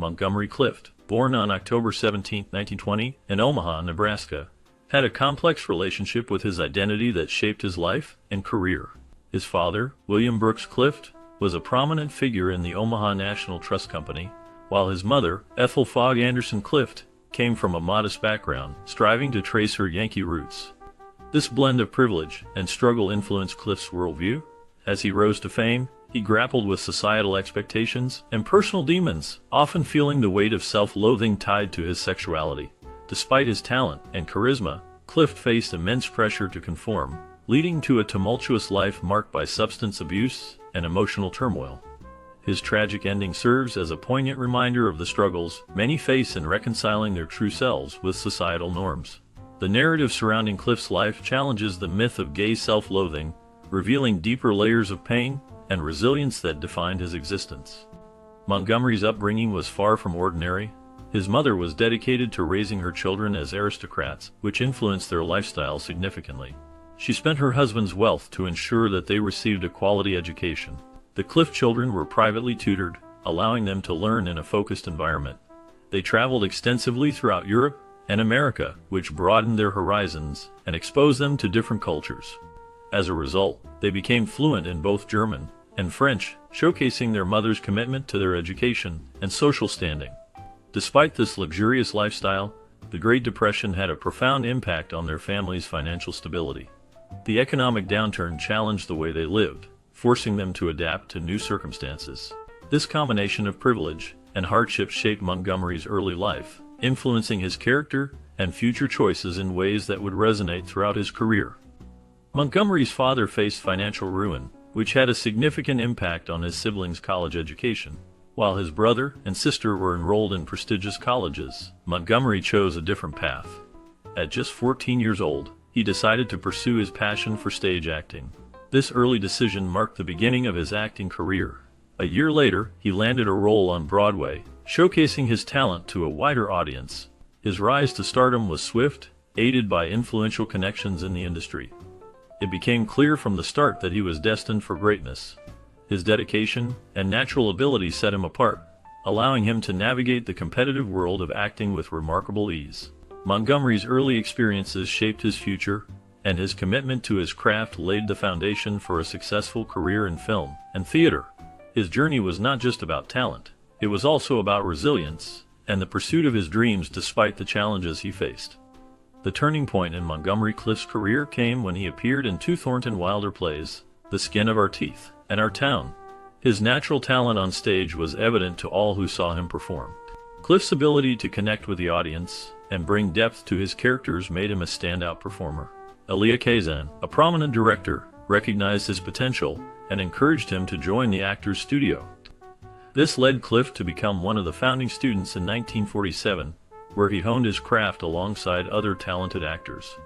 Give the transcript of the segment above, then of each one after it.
Montgomery Clift, born on October 17, 1920, in Omaha, Nebraska, had a complex relationship with his identity that shaped his life and career. His father, William Brooks Clift, was a prominent figure in the Omaha National Trust Company, while his mother, Ethel Fogg Anderson Clift, came from a modest background, striving to trace her Yankee roots. This blend of privilege and struggle influenced Clift's worldview. As he rose to fame, he grappled with societal expectations and personal demons, often feeling the weight of self-loathing tied to his sexuality. Despite his talent and charisma, Clift faced immense pressure to conform, leading to a tumultuous life marked by substance abuse and emotional turmoil. His tragic ending serves as a poignant reminder of the struggles many face in reconciling their true selves with societal norms. The narrative surrounding Clift's life challenges the myth of gay self-loathing, revealing deeper layers of pain and resilience that defined his existence. Montgomery's upbringing was far from ordinary. His mother was dedicated to raising her children as aristocrats, which influenced their lifestyle significantly. She spent her husband's wealth to ensure that they received a quality education. The Clift children were privately tutored, allowing them to learn in a focused environment. They traveled extensively throughout Europe and America, which broadened their horizons and exposed them to different cultures. As a result, they became fluent in both German and French, showcasing their mother's commitment to their education and social standing. Despite this luxurious lifestyle, the Great Depression had a profound impact on their family's financial stability. The economic downturn challenged the way they lived, forcing them to adapt to new circumstances. This combination of privilege and hardship shaped Montgomery's early life, influencing his character and future choices in ways that would resonate throughout his career. Montgomery's father faced financial ruin, which had a significant impact on his siblings' college education. While his brother and sister were enrolled in prestigious colleges, Montgomery chose a different path. At just 14 years old, he decided to pursue his passion for stage acting. This early decision marked the beginning of his acting career. A year later, he landed a role on Broadway, showcasing his talent to a wider audience. His rise to stardom was swift, aided by influential connections in the industry. It became clear from the start that he was destined for greatness. His dedication and natural ability set him apart, allowing him to navigate the competitive world of acting with remarkable ease. Montgomery's early experiences shaped his future, and his commitment to his craft laid the foundation for a successful career in film and theater. His journey was not just about talent, it was also about resilience and the pursuit of his dreams despite the challenges he faced. The turning point in Montgomery Clift's career came when he appeared in two Thornton Wilder plays, The Skin of Our Teeth and Our Town. His natural talent on stage was evident to all who saw him perform. Clift's ability to connect with the audience and bring depth to his characters made him a standout performer. Elia Kazan, a prominent director, recognized his potential and encouraged him to join the actor's studio. This led Clift to become one of the founding students in 1947, where he honed his craft alongside other talented actors.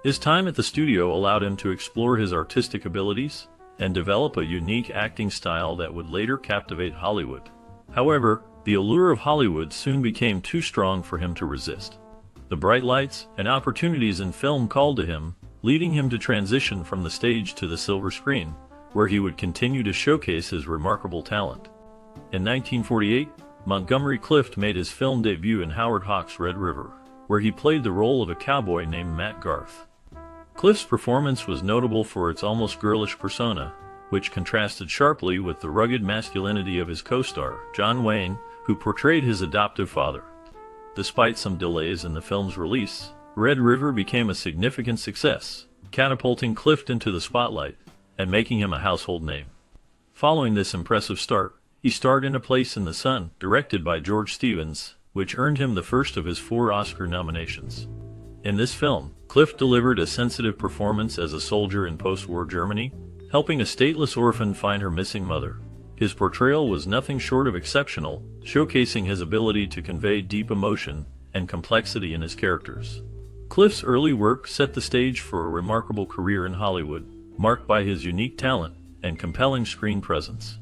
His time at the studio allowed him to explore his artistic abilities and develop a unique acting style that would later captivate Hollywood. However, the allure of Hollywood soon became too strong for him to resist. The bright lights and opportunities in film called to him, leading him to transition from the stage to the silver screen, where he would continue to showcase his remarkable talent. In 1948, Montgomery Clift made his film debut in Howard Hawks' Red River, where he played the role of a cowboy named Matt Garth. Clift's performance was notable for its almost girlish persona, which contrasted sharply with the rugged masculinity of his co-star, John Wayne, who portrayed his adoptive father. Despite some delays in the film's release, Red River became a significant success, catapulting Clift into the spotlight and making him a household name. Following this impressive start, he starred in A Place in the Sun, directed by George Stevens, which earned him the first of his 4 Oscar nominations. In this film, Clift delivered a sensitive performance as a soldier in post-war Germany, helping a stateless orphan find her missing mother. His portrayal was nothing short of exceptional, showcasing his ability to convey deep emotion and complexity in his characters. Clift's early work set the stage for a remarkable career in Hollywood, marked by his unique talent and compelling screen presence.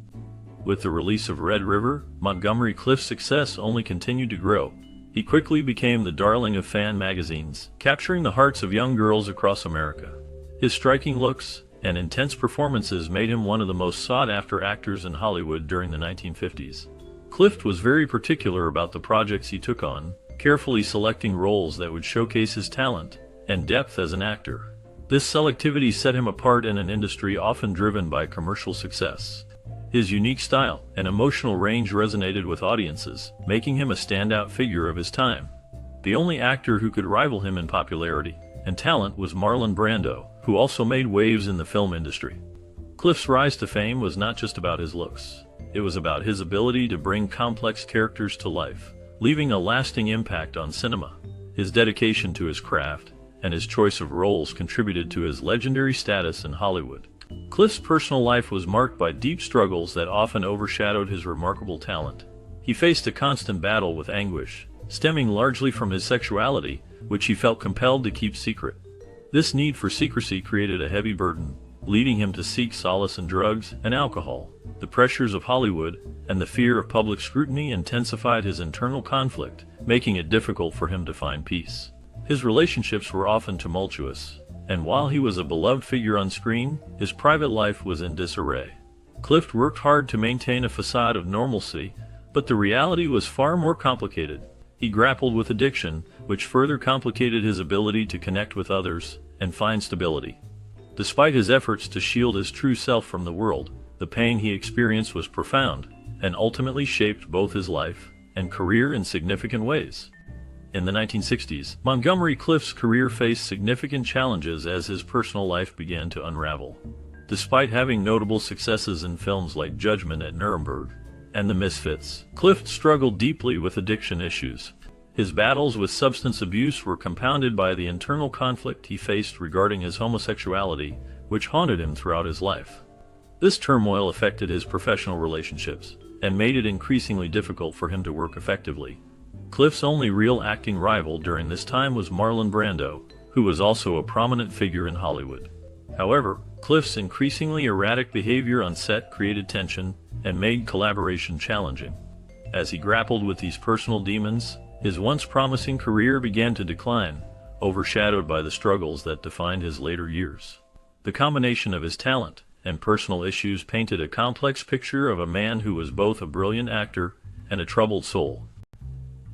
With the release of Red River, Montgomery Clift's success only continued to grow. He quickly became the darling of fan magazines, capturing the hearts of young girls across America. His striking looks and intense performances made him one of the most sought-after actors in Hollywood during the 1950s. Clift was very particular about the projects he took on, carefully selecting roles that would showcase his talent and depth as an actor. This selectivity set him apart in an industry often driven by commercial success. His unique style and emotional range resonated with audiences, making him a standout figure of his time. The only actor who could rival him in popularity and talent was Marlon Brando, who also made waves in the film industry. Clift's rise to fame was not just about his looks. It was about his ability to bring complex characters to life, leaving a lasting impact on cinema. His dedication to his craft and his choice of roles contributed to his legendary status in Hollywood. Clift's personal life was marked by deep struggles that often overshadowed his remarkable talent. He faced a constant battle with anguish, stemming largely from his sexuality, which he felt compelled to keep secret. This need for secrecy created a heavy burden, leading him to seek solace in drugs and alcohol. The pressures of Hollywood and the fear of public scrutiny intensified his internal conflict, making it difficult for him to find peace. His relationships were often tumultuous, and while he was a beloved figure on screen, his private life was in disarray. Clift worked hard to maintain a facade of normalcy, but the reality was far more complicated. He grappled with addiction, which further complicated his ability to connect with others and find stability. Despite his efforts to shield his true self from the world, the pain he experienced was profound and ultimately shaped both his life and career in significant ways. In the 1960s, Montgomery Clift's career faced significant challenges as his personal life began to unravel. Despite having notable successes in films like Judgment at Nuremberg and The Misfits, Clift struggled deeply with addiction issues. His battles with substance abuse were compounded by the internal conflict he faced regarding his homosexuality, which haunted him throughout his life. This turmoil affected his professional relationships and made it increasingly difficult for him to work effectively. Clift's only real acting rival during this time was Marlon Brando, who was also a prominent figure in Hollywood. However, Clift's increasingly erratic behavior on set created tension and made collaboration challenging. As he grappled with these personal demons, his once promising career began to decline, overshadowed by the struggles that defined his later years. The combination of his talent and personal issues painted a complex picture of a man who was both a brilliant actor and a troubled soul.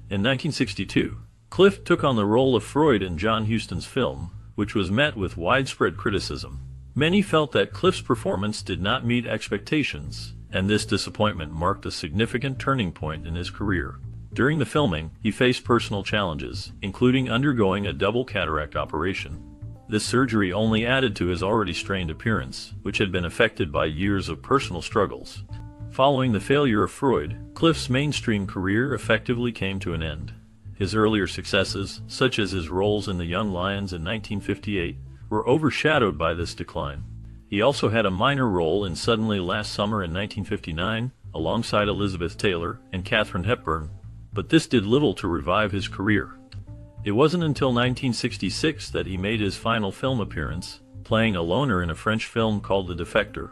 In 1962, Clift took on the role of Freud in John Huston's film, which was met with widespread criticism. Many felt that Clift's performance did not meet expectations, and this disappointment marked a significant turning point in his career. During the filming, he faced personal challenges, including undergoing a double cataract operation. This surgery only added to his already strained appearance, which had been affected by years of personal struggles. Following the failure of Freud, Clift's mainstream career effectively came to an end. His earlier successes, such as his roles in The Young Lions in 1958, were overshadowed by this decline. He also had a minor role in Suddenly Last Summer in 1959, alongside Elizabeth Taylor and Katharine Hepburn, but this did little to revive his career. It wasn't until 1966 that he made his final film appearance, playing a loner in a French film called The Defector.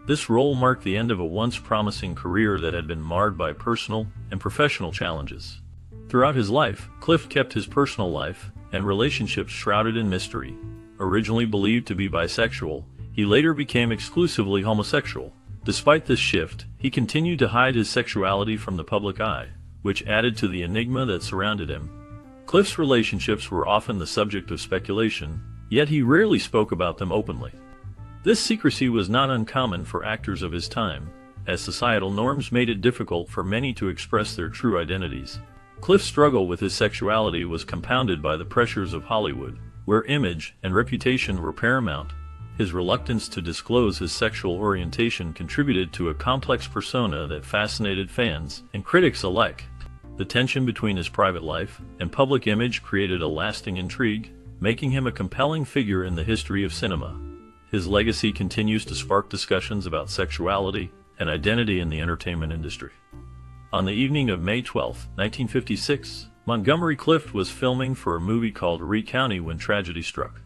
This role marked the end of a once promising career that had been marred by personal and professional challenges. Throughout his life, Clift kept his personal life and relationships shrouded in mystery. Originally believed to be bisexual, he later became exclusively homosexual. Despite this shift, he continued to hide his sexuality from the public eye, which added to the enigma that surrounded him. Clift's relationships were often the subject of speculation, yet he rarely spoke about them openly. This secrecy was not uncommon for actors of his time, as societal norms made it difficult for many to express their true identities. Clift's struggle with his sexuality was compounded by the pressures of Hollywood, where image and reputation were paramount. His reluctance to disclose his sexual orientation contributed to a complex persona that fascinated fans and critics alike. The tension between his private life and public image created a lasting intrigue, making him a compelling figure in the history of cinema. His legacy continues to spark discussions about sexuality and identity in the entertainment industry. On the evening of May 12, 1956, Montgomery Clift was filming for a movie called Ree County when tragedy struck.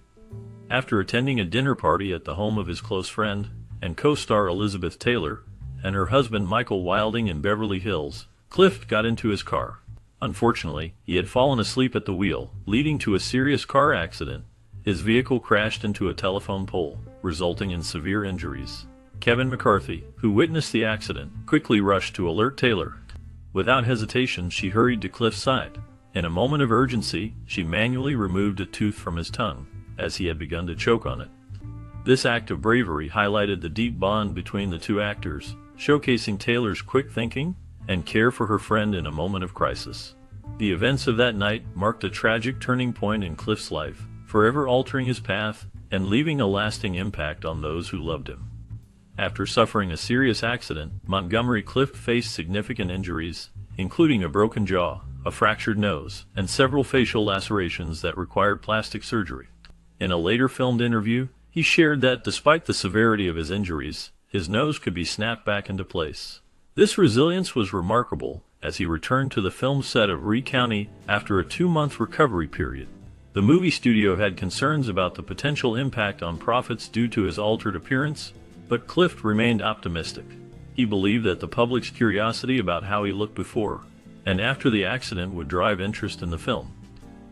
After attending a dinner party at the home of his close friend and co-star Elizabeth Taylor and her husband Michael Wilding in Beverly Hills, Clift got into his car. Unfortunately, he had fallen asleep at the wheel, leading to a serious car accident. His vehicle crashed into a telephone pole, resulting in severe injuries. Kevin McCarthy, who witnessed the accident, quickly rushed to alert Taylor. Without hesitation, she hurried to Clift's side. In a moment of urgency, she manually removed a tooth from his tongue, as he had begun to choke on it. This act of bravery highlighted the deep bond between the two actors, showcasing Taylor's quick thinking and care for her friend in a moment of crisis. The events of that night marked a tragic turning point in Clift's life, forever altering his path and leaving a lasting impact on those who loved him. After suffering a serious accident, Montgomery Clift faced significant injuries, including a broken jaw, a fractured nose, and several facial lacerations that required plastic surgery. In a later filmed interview, he shared that despite the severity of his injuries, his nose could be snapped back into place. This resilience was remarkable as he returned to the film set of Rhea County after a 2-month recovery period. The movie studio had concerns about the potential impact on profits due to his altered appearance, but Clift remained optimistic. He believed that the public's curiosity about how he looked before and after the accident would drive interest in the film.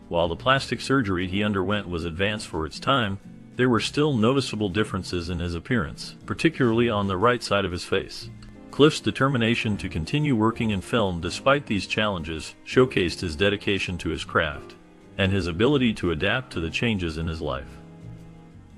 While the plastic surgery he underwent was advanced for its time, there were still noticeable differences in his appearance, particularly on the right side of his face. Clift's determination to continue working in film despite these challenges showcased his dedication to his craft and his ability to adapt to the changes in his life.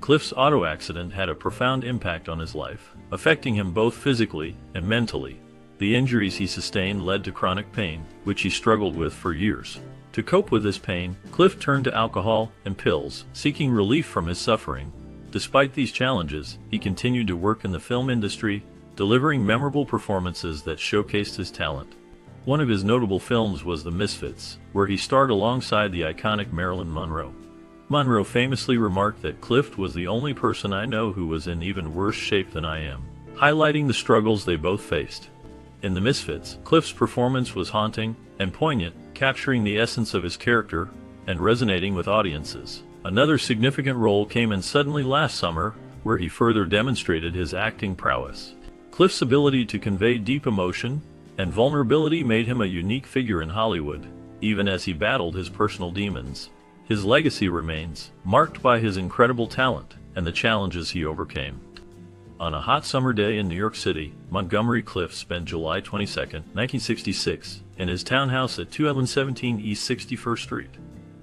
Clift's auto accident had a profound impact on his life, affecting him both physically and mentally. The injuries he sustained led to chronic pain, which he struggled with for years. To cope with this pain, Clift turned to alcohol and pills, seeking relief from his suffering. Despite these challenges, he continued to work in the film industry, delivering memorable performances that showcased his talent. One of his notable films was The Misfits, where he starred alongside the iconic Marilyn Monroe. Monroe famously remarked that Clift was the only person I know who was in even worse shape than I am, highlighting the struggles they both faced. In The Misfits, Clift's performance was haunting and poignant, capturing the essence of his character and resonating with audiences. Another significant role came in Suddenly Last Summer, where he further demonstrated his acting prowess. Clift's ability to convey deep emotion and vulnerability made him a unique figure in Hollywood, even as he battled his personal demons. His legacy remains, marked by his incredible talent and the challenges he overcame. On a hot summer day in New York City, Montgomery Clift spent July 22, 1966, in his townhouse at 2117 East 61st Street.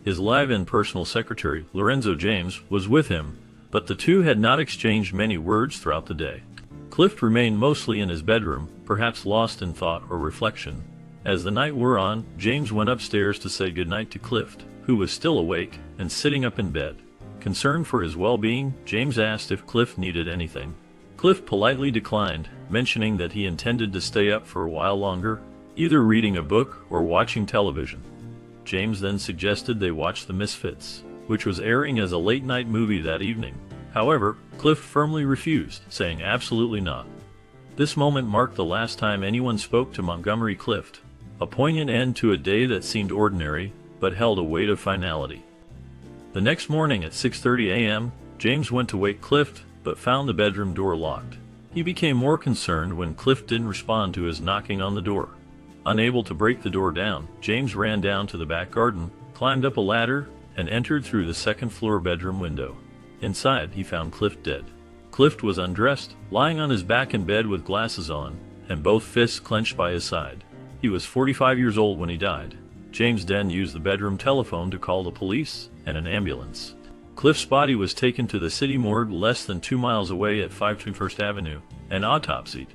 His live-in personal secretary, Lorenzo James, was with him, but the two had not exchanged many words throughout the day. Clift remained mostly in his bedroom, perhaps lost in thought or reflection. As the night wore on, James went upstairs to say goodnight to Clift, who was still awake and sitting up in bed. Concerned for his well-being, James asked if Clift needed anything. Clift politely declined, mentioning that he intended to stay up for a while longer, either reading a book or watching television. James then suggested they watch The Misfits, which was airing as a late-night movie that evening. However, Clift firmly refused, saying absolutely not. This moment marked the last time anyone spoke to Montgomery Clift, a poignant end to a day that seemed ordinary, but held a weight of finality. The next morning at 6:30 a.m., James went to wake Clift, but found the bedroom door locked. He became more concerned when Clift didn't respond to his knocking on the door. Unable to break the door down, James ran down to the back garden, climbed up a ladder, and entered through the second-floor bedroom window. Inside, he found Clift dead. Clift was undressed, lying on his back in bed with glasses on, and both fists clenched by his side. He was 45 years old when he died. James then used the bedroom telephone to call the police and an ambulance. Clift's body was taken to the city morgue less than 2 miles away at 521st Avenue and autopsied.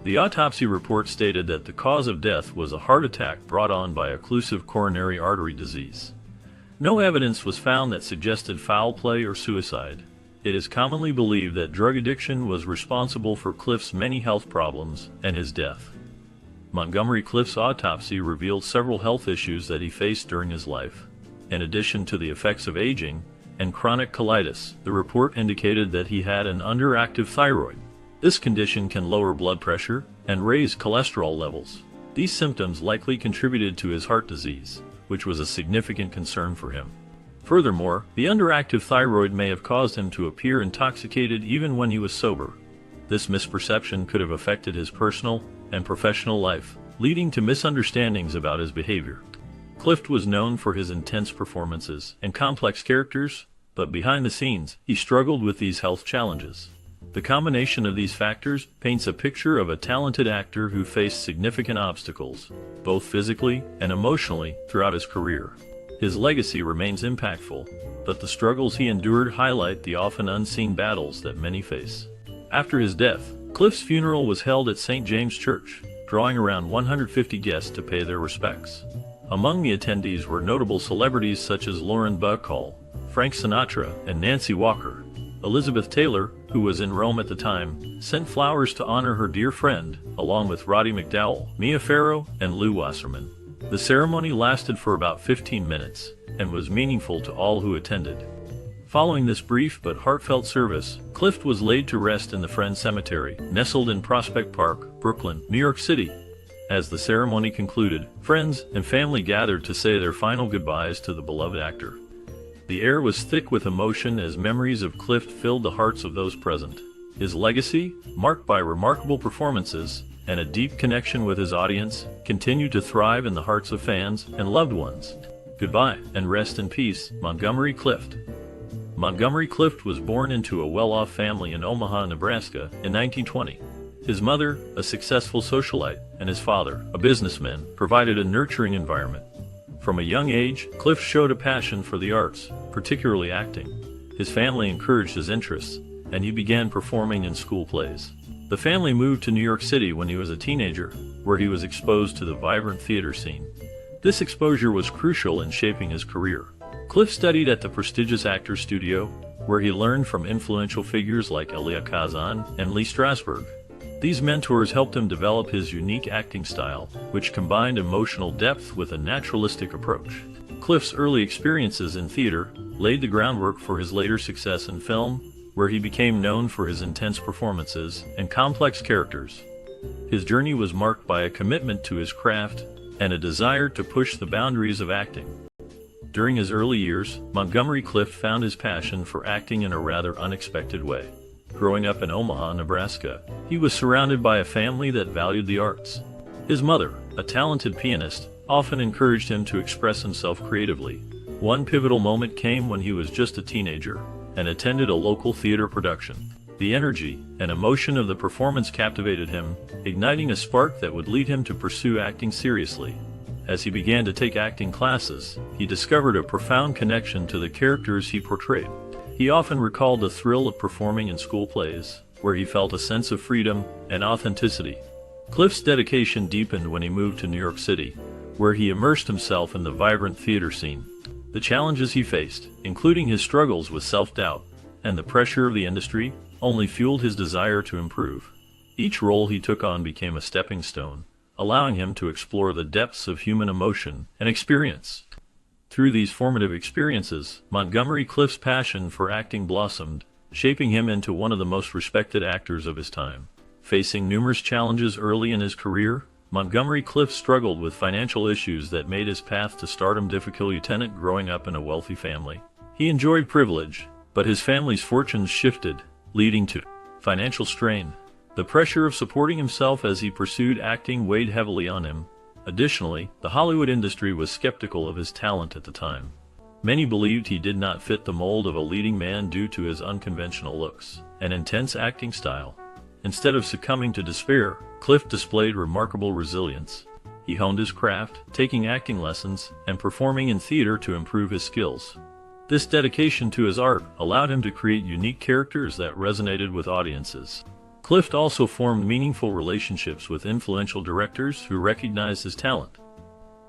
The autopsy report stated that the cause of death was a heart attack brought on by occlusive coronary artery disease. No evidence was found that suggested foul play or suicide. It is commonly believed that drug addiction was responsible for Clift's many health problems and his death. Montgomery Clift's autopsy revealed several health issues that he faced during his life. In addition to the effects of aging and chronic colitis, the report indicated that he had an underactive thyroid. This condition can lower blood pressure and raise cholesterol levels. These symptoms likely contributed to his heart disease, which was a significant concern for him. Furthermore, the underactive thyroid may have caused him to appear intoxicated even when he was sober. This misperception could have affected his personal and professional life, leading to misunderstandings about his behavior. Clift was known for his intense performances and complex characters, but behind the scenes, he struggled with these health challenges. The combination of these factors paints a picture of a talented actor who faced significant obstacles, both physically and emotionally, throughout his career. His legacy remains impactful, but the struggles he endured highlight the often unseen battles that many face. After his death, Clift's funeral was held at St. James Church, drawing around 150 guests to pay their respects. Among the attendees were notable celebrities such as Lauren Bacall, Frank Sinatra, and Nancy Walker. Elizabeth Taylor, who was in Rome at the time, sent flowers to honor her dear friend, along with Roddy McDowall, Mia Farrow, and Lou Wasserman. The ceremony lasted for about 15 minutes, and was meaningful to all who attended. Following this brief but heartfelt service, Clift was laid to rest in the Friends Cemetery, nestled in Prospect Park, Brooklyn, New York City. As the ceremony concluded, friends and family gathered to say their final goodbyes to the beloved actor. The air was thick with emotion as memories of Clift filled the hearts of those present. His legacy, marked by remarkable performances and a deep connection with his audience, continued to thrive in the hearts of fans and loved ones. Goodbye, and rest in peace, Montgomery Clift. Montgomery Clift was born into a well-off family in Omaha, Nebraska, in 1920. His mother, a successful socialite, and his father, a businessman, provided a nurturing environment. From a young age, Clift showed a passion for the arts, particularly acting. His family encouraged his interests, and he began performing in school plays. The family moved to New York City when he was a teenager, where he was exposed to the vibrant theater scene. This exposure was crucial in shaping his career. Clift studied at the prestigious Actors Studio, where he learned from influential figures like Elia Kazan and Lee Strasberg. These mentors helped him develop his unique acting style, which combined emotional depth with a naturalistic approach. Clift's early experiences in theater laid the groundwork for his later success in film, where he became known for his intense performances and complex characters. His journey was marked by a commitment to his craft and a desire to push the boundaries of acting. During his early years, Montgomery Clift found his passion for acting in a rather unexpected way. Growing up in Omaha, Nebraska, he was surrounded by a family that valued the arts. His mother, a talented pianist, often encouraged him to express himself creatively. One pivotal moment came when he was just a teenager and attended a local theater production. The energy and emotion of the performance captivated him, igniting a spark that would lead him to pursue acting seriously. As he began to take acting classes, he discovered a profound connection to the characters he portrayed. He often recalled the thrill of performing in school plays, where he felt a sense of freedom and authenticity. Clift's dedication deepened when he moved to New York City, where he immersed himself in the vibrant theater scene. The challenges he faced, including his struggles with self-doubt and the pressure of the industry, only fueled his desire to improve. Each role he took on became a stepping stone, allowing him to explore the depths of human emotion and experience. Through these formative experiences, Montgomery Clift's passion for acting blossomed, shaping him into one of the most respected actors of his time. Facing numerous challenges early in his career, Montgomery Clift struggled with financial issues that made his path to stardom difficult. Growing up in a wealthy family, he enjoyed privilege, but his family's fortunes shifted, leading to financial strain. The pressure of supporting himself as he pursued acting weighed heavily on him. Additionally, the Hollywood industry was skeptical of his talent at the time. Many believed he did not fit the mold of a leading man due to his unconventional looks and intense acting style. Instead of succumbing to despair, Clift displayed remarkable resilience. He honed his craft, taking acting lessons and performing in theater to improve his skills. This dedication to his art allowed him to create unique characters that resonated with audiences. Clift also formed meaningful relationships with influential directors who recognized his talent.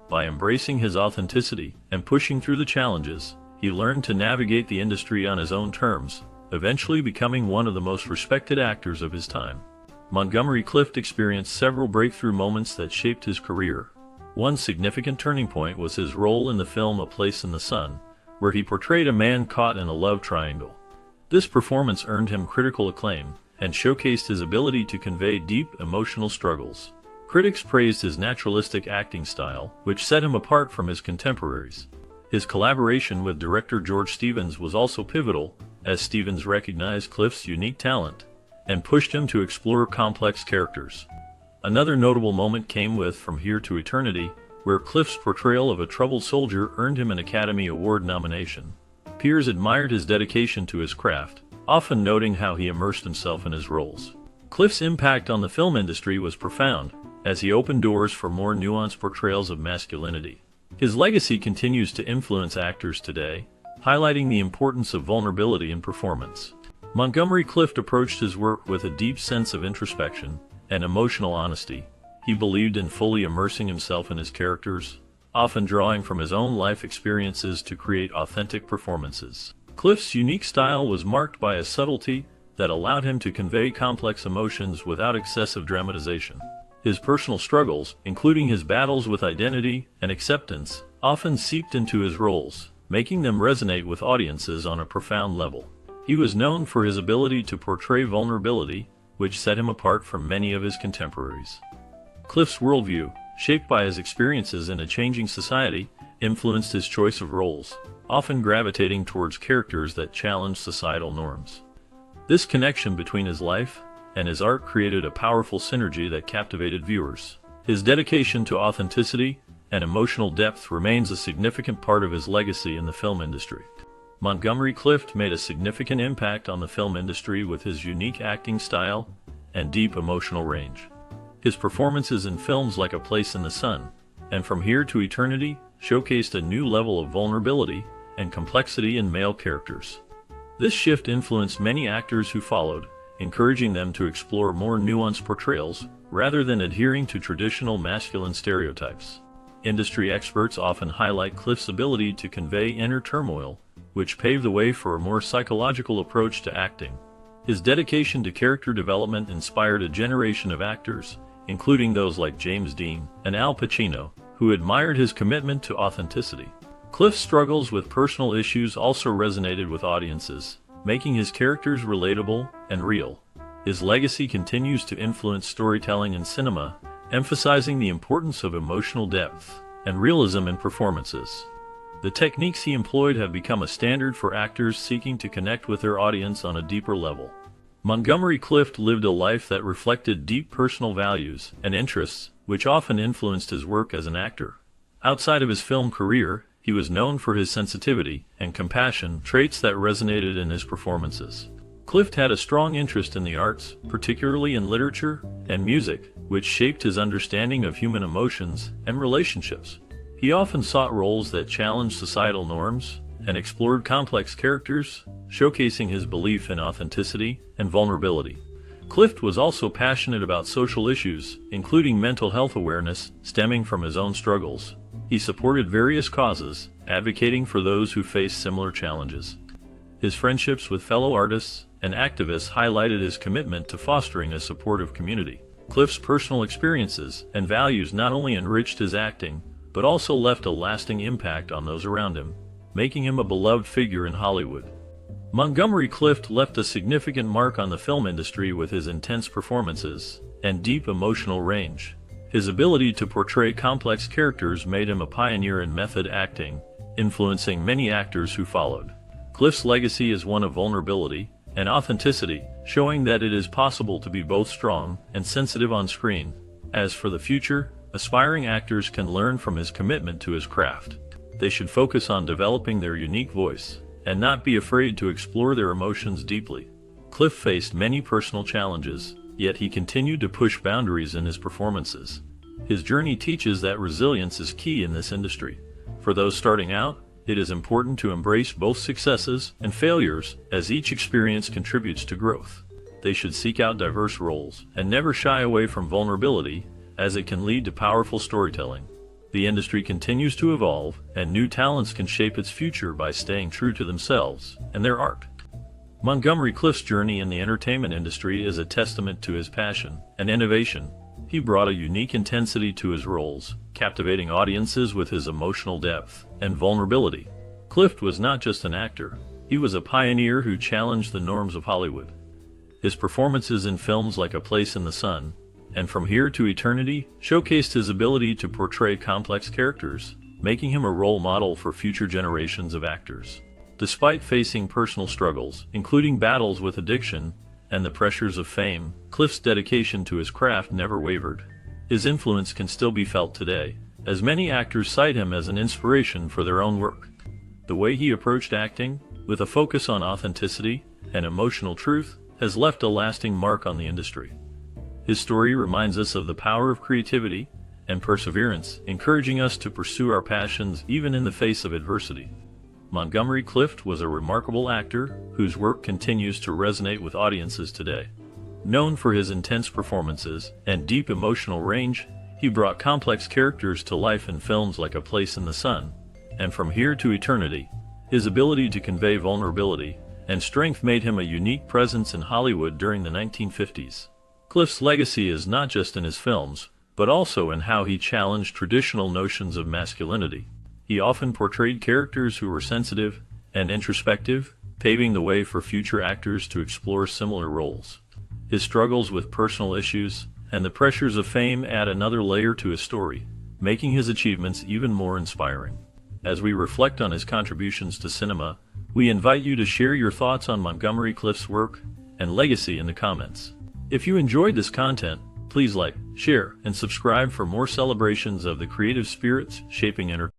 By embracing his authenticity and pushing through the challenges, he learned to navigate the industry on his own terms, eventually becoming one of the most respected actors of his time. Montgomery Clift experienced several breakthrough moments that shaped his career. One significant turning point was his role in the film A Place in the Sun, where he portrayed a man caught in a love triangle. This performance earned him critical acclaim and showcased his ability to convey deep emotional struggles. Critics praised his naturalistic acting style, which set him apart from his contemporaries. His collaboration with director George Stevens was also pivotal, as Stevens recognized Clift's unique talent and pushed him to explore complex characters. Another notable moment came with From Here to Eternity, where Clift's portrayal of a troubled soldier earned him an Academy Award nomination. Peers admired his dedication to his craft, often noting how he immersed himself in his roles. Clift's impact on the film industry was profound, as he opened doors for more nuanced portrayals of masculinity. His legacy continues to influence actors today, highlighting the importance of vulnerability in performance. Montgomery Clift approached his work with a deep sense of introspection and emotional honesty. He believed in fully immersing himself in his characters, often drawing from his own life experiences to create authentic performances. Clift's unique style was marked by a subtlety that allowed him to convey complex emotions without excessive dramatization. His personal struggles, including his battles with identity and acceptance, often seeped into his roles, making them resonate with audiences on a profound level. He was known for his ability to portray vulnerability, which set him apart from many of his contemporaries. Clift's worldview, shaped by his experiences in a changing society, influenced his choice of roles, often gravitating towards characters that challenged societal norms. This connection between his life and his art created a powerful synergy that captivated viewers. His dedication to authenticity and emotional depth remains a significant part of his legacy in the film industry. Montgomery Clift made a significant impact on the film industry with his unique acting style and deep emotional range. His performances in films like A Place in the Sun and From Here to Eternity showcased a new level of vulnerability and complexity in male characters. This shift influenced many actors who followed, encouraging them to explore more nuanced portrayals rather than adhering to traditional masculine stereotypes. Industry experts often highlight Clift's ability to convey inner turmoil, which paved the way for a more psychological approach to acting. His dedication to character development inspired a generation of actors, including those like James Dean and Al Pacino, who admired his commitment to authenticity. Clift's struggles with personal issues also resonated with audiences, making his characters relatable and real. His legacy continues to influence storytelling in cinema, emphasizing the importance of emotional depth and realism in performances. The techniques he employed have become a standard for actors seeking to connect with their audience on a deeper level. Montgomery Clift lived a life that reflected deep personal values and interests, which often influenced his work as an actor. Outside of his film career, he was known for his sensitivity and compassion, traits that resonated in his performances. Clift had a strong interest in the arts, particularly in literature and music, which shaped his understanding of human emotions and relationships. He often sought roles that challenged societal norms and explored complex characters, showcasing his belief in authenticity and vulnerability. Clift was also passionate about social issues, including mental health awareness stemming from his own struggles. He supported various causes, advocating for those who face similar challenges. His friendships with fellow artists and activists highlighted his commitment to fostering a supportive community. Clift's personal experiences and values not only enriched his acting, but also left a lasting impact on those around him, making him a beloved figure in Hollywood. Montgomery Clift left a significant mark on the film industry with his intense performances and deep emotional range. His ability to portray complex characters made him a pioneer in method acting, influencing many actors who followed. Clift's legacy is one of vulnerability and authenticity, showing that it is possible to be both strong and sensitive on screen. As for the future, aspiring actors can learn from his commitment to his craft. They should focus on developing their unique voice and not be afraid to explore their emotions deeply. Clift faced many personal challenges, yet he continued to push boundaries in his performances. His journey teaches that resilience is key in this industry. For those starting out, it is important to embrace both successes and failures, as each experience contributes to growth. They should seek out diverse roles and never shy away from vulnerability, as it can lead to powerful storytelling. The industry continues to evolve, and new talents can shape its future by staying true to themselves and their art. Montgomery Clift's journey in the entertainment industry is a testament to his passion and innovation. He brought a unique intensity to his roles, captivating audiences with his emotional depth and vulnerability. Clift was not just an actor, he was a pioneer who challenged the norms of Hollywood. His performances in films like A Place in the Sun and From Here to Eternity showcased his ability to portray complex characters, making him a role model for future generations of actors. Despite facing personal struggles, including battles with addiction and the pressures of fame, Clift's dedication to his craft never wavered. His influence can still be felt today, as many actors cite him as an inspiration for their own work. The way he approached acting, with a focus on authenticity and emotional truth, has left a lasting mark on the industry. His story reminds us of the power of creativity and perseverance, encouraging us to pursue our passions even in the face of adversity. Montgomery Clift was a remarkable actor whose work continues to resonate with audiences today. Known for his intense performances and deep emotional range, he brought complex characters to life in films like A Place in the Sun and From Here to Eternity. His ability to convey vulnerability and strength made him a unique presence in Hollywood during the 1950s. Clift's legacy is not just in his films, but also in how he challenged traditional notions of masculinity. He often portrayed characters who were sensitive and introspective, paving the way for future actors to explore similar roles. His struggles with personal issues and the pressures of fame add another layer to his story, making his achievements even more inspiring. As we reflect on his contributions to cinema, we invite you to share your thoughts on Montgomery Clift's work and legacy in the comments. If you enjoyed this content, please like, share, and subscribe for more celebrations of the creative spirits shaping entertainment.